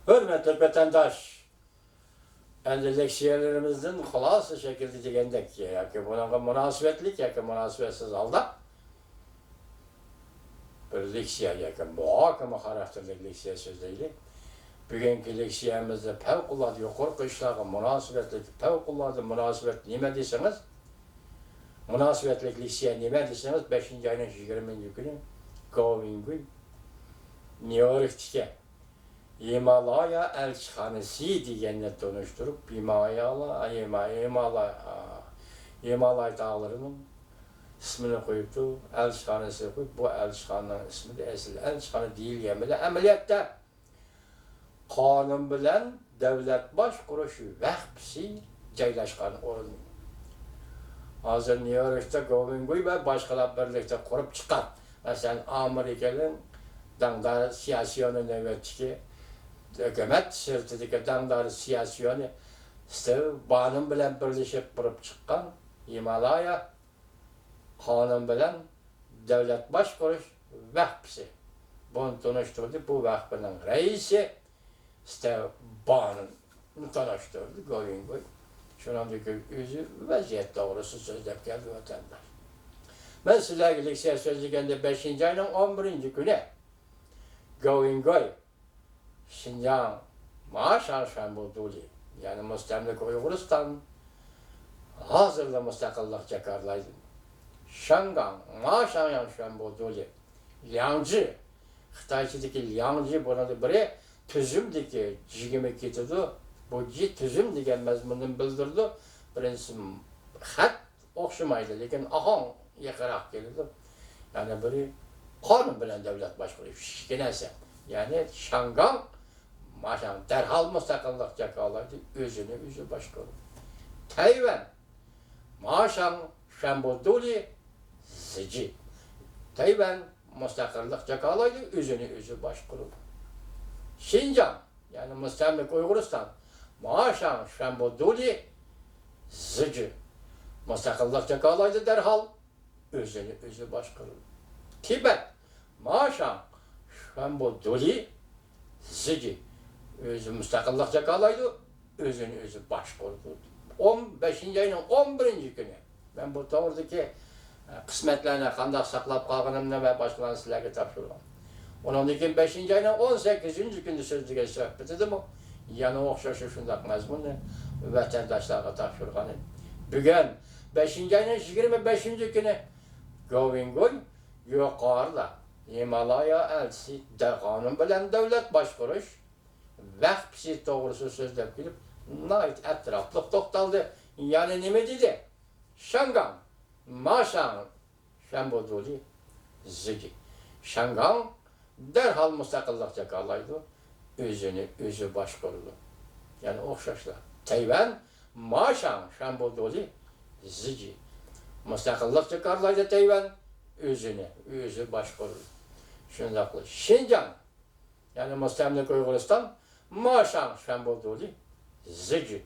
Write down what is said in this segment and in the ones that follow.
Hürmetli vatandaş, endi leksiyelerimizden xulası şekilde degендek yoki bunaqa münasibetlik yoki münasebetsiz holda bir leksiya yoki muhokama xarakterli leksiya so'zlaylik. Bugungi leksiyamizda favqulodda yuqori qishlog'i münasibetlik, favqulodda münasibet nima desangiz, münasibetlik leksiya nima desangiz 5-oyning 20-kuni Govinguy Nyu-Yorkdagi Himalaya elçixanası deganni tanıştırıp Himalay dağlarının ismini koyuptu, elçixanası koyup bu elçixananın ismi de asıl elçixana değil yemeli. Ameliyatda kanun bilen devlet baş kuruşu vahbisi joylashgan o'rin. Hozir New Yorkda Govinguy ve başkalar birlikte kurup çıkan. Mesela Amerika'nın dangdar siyasiyonu nöbetçi hükümet sırtındaki dangdar siyasiyonu banın bilen birleşip kurup çıkan Himalaya kanun bilen devlet baş kuruş vahbisi. Bunu tanıştırdı. Bu vahbinin reisi banın tanıştırdı Govinguy. Şunandaki özü vaziyet doğrusu sözlep geldi vatandaş. Ben sizlerle leksiya sözlükende 5. ayının 11. günü Govinguy Şinjan Maaşan Şambuduli yani Müstemlik Uygurustan hazırda müstakillik çakarlaydı. Şangan Maaşan Şambuduli Liangzhi Xitayçıdaki Liangzhi buna da biri tüzümdeki cigime getirdi. Bu tüzüm degan mazmunni bildirdi. Birinchisi xat o'xshamaydi, lekin ahong yaqinroq keladi. Yani biri qonun bilan davlat boshqarish kichkinasi. Yani Şangan maşan derhal mustaqillik jakalaydi, o'zini o'zi boshqaradi. Tayvan maşan Şambuduli Ziji. Tayvan mustaqillik jakalaydi, o'zini o'zi boshqaradi. Şinjan yani Müstemlik Uygurustan Maaşan Şambuduli Ziji. Müstakillik jakalaydı derhal, özünü özü başqarır. Tibet Maaşan Şambuduli Ziji. Özü müstakillik jakalaydı, özünü özü başqarır. 15. ayının 11. günü. Ben bu doğrudaki kısmetlerine qandaq saqlab qolganimni ve başqalarını sizlerge topshirdim. Ondan keyin 5. ayının 18. günü so'zlagan suhbat edi bu. Yana o'xshashi shundaq mazmunni vatandoshlarga topshirgan edi. Bugun 5. ayının 25. günü Govinguy yuqorida Himalaya elchisi qonun bilan davlat boshqarish vaqti to'g'risida so'zlab kelib, nihoyat atrofli to'xtaldi. Yani nima dedi? Şangan Maaşan Şambuduli Ziji. Şangan derhal mustaqillik jakalaydı, özünü özü boshqardi. Yani o'xshashlar. Tayvan Maaşan Şambuduli Ziji. Mustaqillik jakalaydi Tayvan, özünü özü boshqardi. Shundaqla Şinjan yani Müstemlik Uygurustan Maaşan Şambuduli Ziji.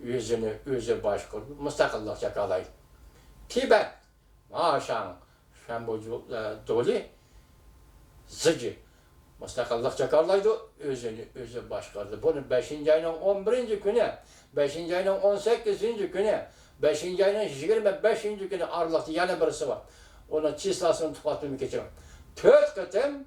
Özünü özü boshqardi, mustaqillik jakalaydi. Tibet Maaşan Şambuduli Ziji. Mustaqillik jakalaydı, özünü özü boshqardi. Bunu 5. ayının 11. günü, 5. ayının 18. günü, 5. ayının 25. günü aralıqda yana birisi var. Onun çislasını tıpatımı geçirim. 4 qatim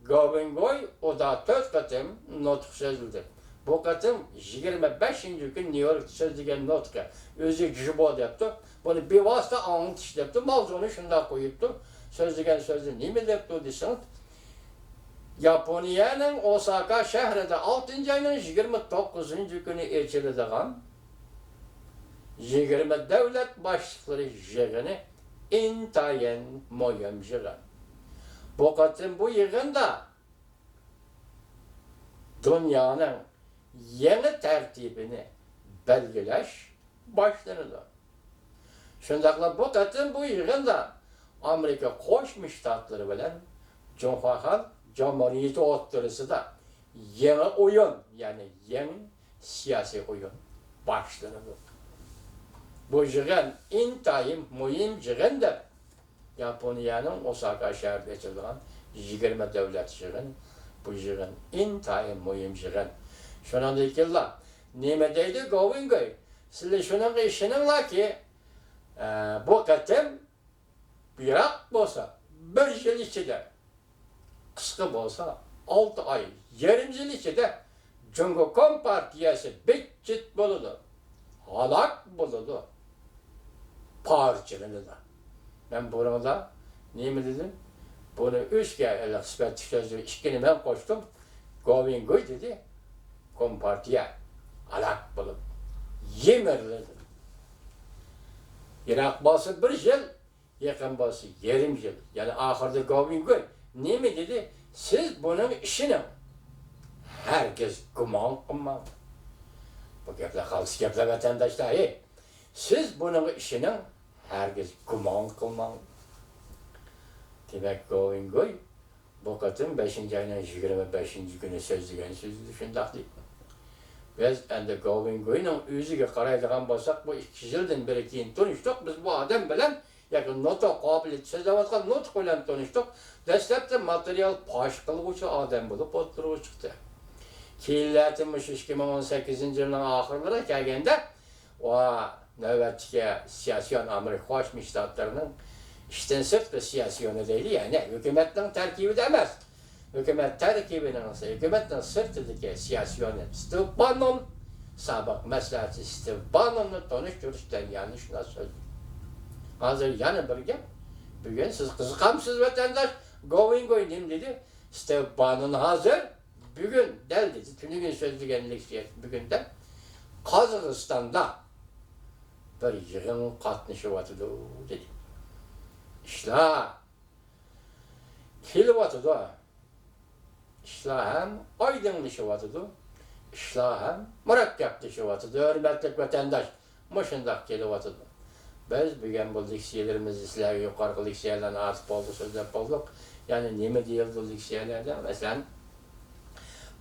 Govinguy, o da 4 qatim nutq sözüldü. Bu qatim 25. gün New York sözlügen nutqı. Özü jibo depti. Bunu bir vasıta anlatish depti. Mavzunu şunda koyuptu. Sözlügen sözü nimi depti deseniz. Yaponiyanın Osaka şehrinde 6. ayının 29. günü elçilediğin 20 devlet başlıkları yığını intayin muhim yığın. Bu qatim bu yığında dünyanın yeni tertibini belgileş başlandı. Şundaqla bu qatim bu yığında Amerika Qo'shma Shtatları bilan Cumhuriyet Cumhuriyeti o'rtasida yeni oyun, yani yeni siyasi oyun başlandı. Bu yığın intayin muhim yığındır. Yaponiyanın Osaka şehrinde açılan 20 devlet yığın. Bu yığın intayin muhim yığın. Şuna deydiler. Nime deydi Govingoy. Sizler şunun işininglar ki bu katem birak bolsa bir yıl içinde kısa bolsa 6 ay, yarım yıl içinde Cumhurkom Partiyası bitçit buludu. Halak buludu. Parçalandı. Ben bunu da nime dedim? Bunu 3 kere sıfat sözü işkini ben koştum. Govingoy dedi. Kompartiya alak bulup yemirledi. Irak bası bir yıl, yakın bası yarım yıl. Yani ahırda Govingoy ne mi dedi? Siz bunun işini herkes kuman kuman. Bu gepler kalsı gepler vatandaşlar. Siz bunun işini herkes kuman kuman. Demek Govingoy bu kadın 5. ayının 25. günü sözlügen sözü düşündük değil. Biz endi Govingoy'un yüzüge qaraydigan bolsak, bu 2 yıldan beri keyin tanıştık. Biz bu adam bilen yakın nota kabiliyet sözlevatkan nutq bilen tanıştık. Dastlabda material paş qilguvchi adam bo'lib o'tirib chiqdi. Keyinlatimiz 2018 yılının ahirlari kelganda va navbatdagi siyosiy Amerika Qo'shma Shtatlarining ishdan sirtqi siyosiyoni deydi, ya'ni hukumatning tarkibida emas. Hükümet terkibinin ise hükümetin sırtındaki siyasiyonu Steve Bannon, sabık meselesi Steve Bannon'u tanıştırıştan yanlış nasıl? Hazır yanı bir gel. Bugün siz kızıkamsız vatandaş Govingoy diyeyim dedi. Steve Bannon hazır. Bugün del dedi. Tünü gün sözlügenlik şey. Bugün de Kazakistan'da bir yığın katlışı vatıdı dedi. İşte kili vatıdı. İşler hem aydınlaşıvatıdı, işler hem murakkaplaşıvatıdı, hürmetlik vatandaş, mışındak gelivatıdı. Biz bugün bu liksiyelerimiz sizlerge yukarı liksiyelerden artıp oldu, sözlep olduk. Yani neme deyildi liksiyelerden? Mesela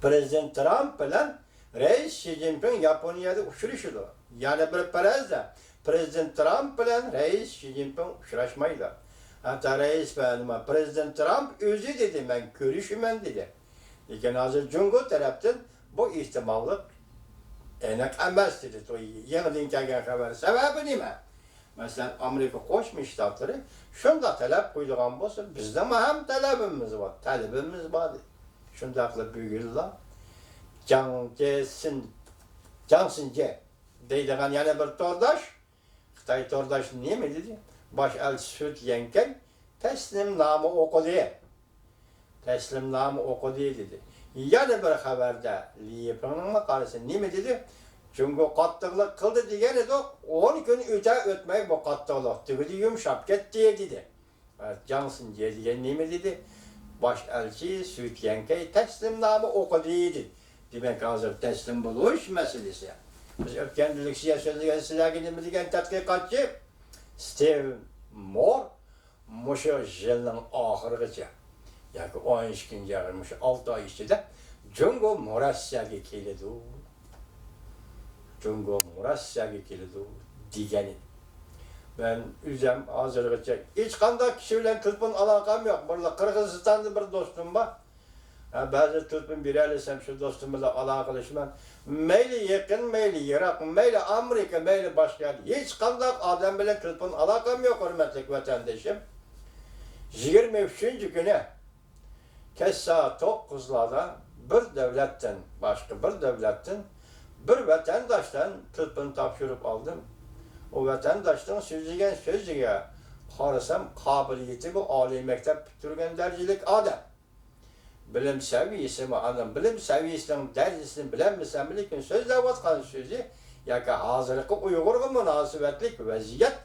Prezident Trump bilen Reis Xi Jinping Japonya'da uçuruşudu. Yani bir perezde Prezident Trump bilen Reis Xi Jinping uçuraşmaydı. Hatta Reis benim Prezident Trump özü dedi, ben görüşümem dedi. Lekin hazır Cumhur taraftan bu ihtimallik enak emas dedi. Yenidan kelgan xabar. Sebebi nima? Mesela Amerika Qo'shma Shtatlari shunda talab qo'ydigan bo'lsa, bizda ham talabimiz bor. Talabimiz bor. Shunda qilib buyurdilar. Jiang Xinje deydigan yana bir to'rdosh, Xitoy to'rdosh nima dedi? Bosh elchi Sut Yankan taslimnoma o'qidi. Teslimname okudu dedi. Yani bir haberde Liyepan'ın makalesi ne mi dedi? Çünkü katlıklık kıldı diyene de 10 gün ötmeyi bu katlıklık dedi, yumuşap gitti dedi. Cansın diye ne mi dedi? Baş elçi Süt Yankay teslimname okudu dedi. Demek hazır teslim buluş meselesi. Biz ötkendilik siyaseti sizlerine diyen tatbikatçı Steve Moore muşu yılın ahırgıca. Yani 13 gün yarılmış 6 ay içinde Cumhur Murasya'ya keledi. Cumhur Murasya'ya keledi diyeni. Ben üzem hazırlıkça hiç kandak kişiyle telefon alakam yok. Burada Kırgızistan'da bir dostum var. Bazı telefon bireysem şu dostumla alakalaşmam. Meyli yakın, meyli Irak, meyli Amerika, meyli başka yer. Hiç kandak adam bile telefon alakam yok hürmetlik vatandaşım. 23. günü Kessa 9'larda bir devletten, başka bir devletten bir vatandaştan telefon tapşırıp aldım. O vatandaştan sözlüge qarasam kabiliyeti bu oliy mektep bitirgan darajalik adam. Bilim seviyesi mi adam, bilim seviyesinin derecesini bilemesem lekin sözlevatkan sözü yoki hozirgi Uyg'urga munosabatlik vaziyat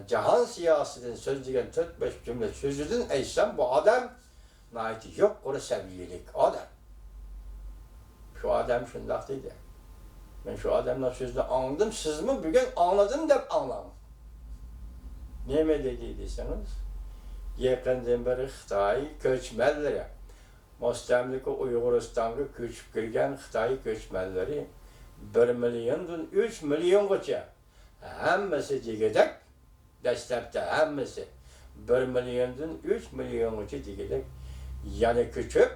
jahon siyosatidan so'zlagan 4-5 jumla so'zidan aytsam bu adam nayt yok yuqori saviyalik adam. Şu adam shundoq deydi. Ben şu adamdan sözünü anladım, siz mi bugün anladım deb anladım. Neme dedi deseniz, yakından beri Xitoy ko'chmanlari, mustamlika Uyg'uristonga ko'chib kirgan Xitoy ko'chmanlari 1 milliondan 3 milliongacha hammasi degadak, dastlabda hammasi 1 milliondan 3 milliongacha degadak yana ko'chib,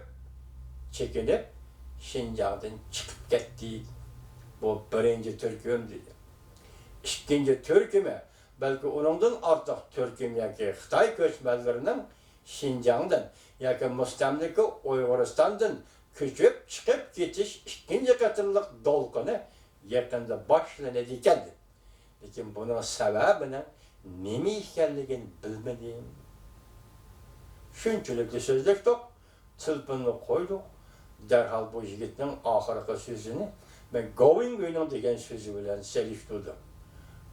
chekinib Şinjan'dan çıkıp gitti. Bu birinci Türk'üm dedi. İkinci Türk'üme, belki onundan artık Türk'üm yaki Xitay köçmenlerinin Şinjan'dan yaki müstemlike Uyguristan'dan küçüp çıkıp getiş ikinci katırlık dolkunu yakında başlandı ekendi. Lekin bunun sebebini nemi ekenligini bilmedim. Şunçalıklı sözlükdük, tılpını koyduk. Derhal bu yigitnin ahırkı sözünü ben Govingo'nun degen sözü bilen seliştirdim.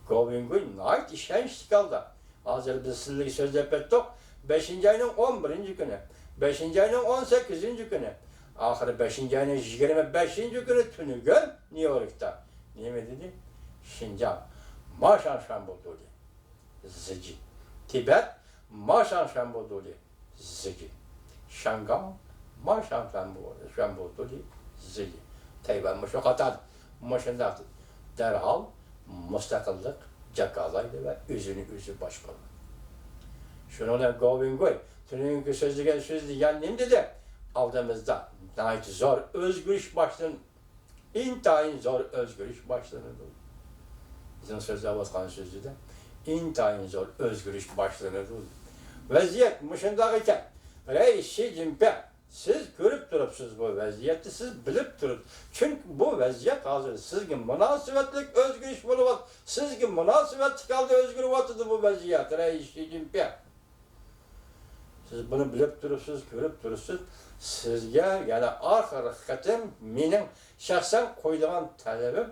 Govingo nait işençlik aldı. Hazır biz sizlik söz ettik. 5. ayının 11. günü, 5. ayının 18. günü, ahırı 5. ayının 25. günü tünügün New York'ta. Ne mi dedi? Şinjan, Maşan Şamboduli, Zici. Tibet, Maşan Şamboduli, Zici. Şangam, Maşan Şamboduli, Zici. Tayvan mışı katar, mışında derhal müstakillik cakalaydı ve özünü başkalı. Şununla Govingoy, tününkü sözlügen söz diyen nem dedi? Aldığımızda nait zor özgürlük başlanır, intayın zor özgürlük başlanır. Bizim sözler baskan sözü de intayın zor özgürlük başlanır. Vaziyet mışındağıyken Reis Xi Jinping siz görüp durupsuz bu vaziyeti, siz bilip durup. Çünkü bu vaziyet hazır. Sizge münasebetlik özgürlük bulup, sizge münasebetlik aldı özgür vatıdı bu vaziyet. Reis Xi Jinping. Siz bunu bilip durupsuz, görüp durupsuz. Sizge yani ahir hakikat mening şahsen koyduğum talebim